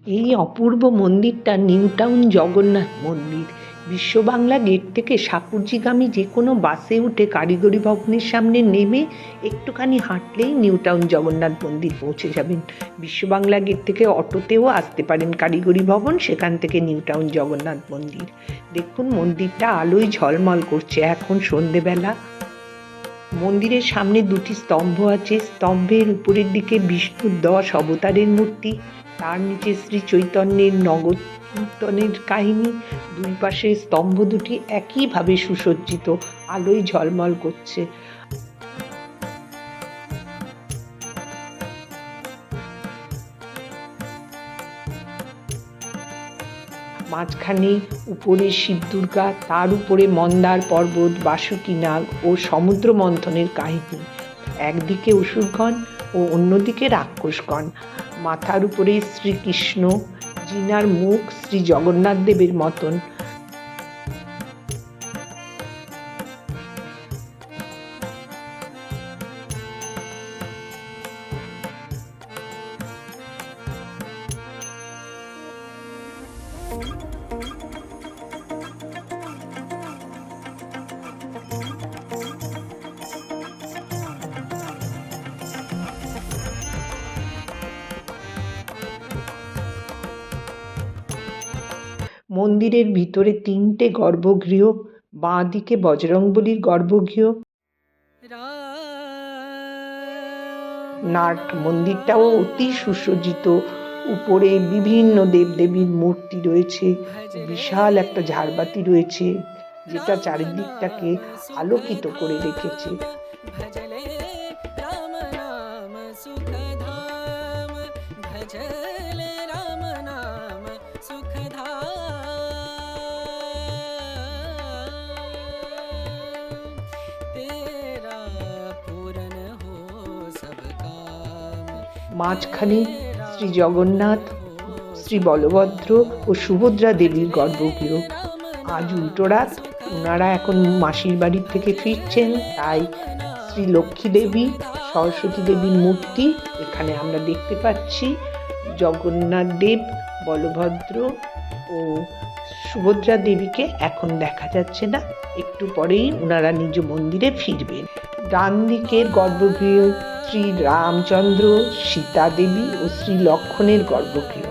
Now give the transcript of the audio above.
এই অপূর্ব মন্দিরটা new town Jagannath মন্দির। বিশ্ব বাংলা গেট থেকে সাপুরজিগামী যে কোনো বাসে উঠে কারিগরি ভবনের সামনে নেমে একটুখানি হাঁটলেই নিউ টাউন জগন্নাথ মন্দির পৌঁছে যাবেন। বিশ্ব বাংলা গেট থেকে অটোতেও আসতে পারেন কারিগরি ভবন, সেখান থেকে নিউ টাউন জগন্নাথ মন্দির। দেখুন মন্দিরটা আলোয় ঝলমল করছে, এখন সন্ধেবেলা। মন্দিরের সামনে দুটি স্তম্ভ আছে, স্তম্ভের উপরের দিকে বিষ্ণুর 10 অবতারের মূর্তি, তার নিচে শ্রী চৈতন্যের নগর কীর্তনের কাহিনী। দুই পাশে স্তম্ভ দুটি একইভাবে সুসজ্জিত, আলোয় ঝলমল করছে। মাঝখানে উপরে শিব দুর্গা, তার উপরে মন্দার পর্বত, বাসুকীনাগ ও সমুদ্র মন্থনের কাহিনী। একদিকে অসুরগণ ও অন্যদিকে রাক্ষসগণ। মাথার উপরে শ্রীকৃষ্ণ, জিনার মুখ শ্রী জগন্নাথ দেবের মতন। মন্দিরের ভিতরে 3টে গর্ভগৃহ, বাঁ দিকে বজরংবলীর গর্ভগৃহ। নাট মন্দিরটাও অতি সুসজ্জিত, উপরে বিভিন্ন দেবদেবীর মূর্তি রয়েছে, বিশাল একটা ঝাড়বাতি রয়েছে যেটা চারিদিকটাকে আলোকিত করে রেখেছে। মাঝখানে শ্রী জগন্নাথ, শ্রী বলভদ্র ও সুভদ্রা দেবীর গর্ভগৃহ। আজ উল্টো রাত, ওনারা এখন মাসির বাড়ির থেকে ফিরছেন, তাই শ্রী লক্ষ্মী দেবী, সরস্বতী দেবীর মূর্তি এখানে আমরা দেখতে পাচ্ছি। জগন্নাথ দেব, বলভদ্র ও সুভদ্রা দেবীকে এখন দেখা যাচ্ছে না, একটু পরেই ওনারা নিজ মন্দিরে ফিরবেন। ডান দিকের গর্ভগৃহ শ্রী রামচন্দ্র, সীতা দেবী ও শ্রী লক্ষ্মণের গর্ভগৃহ।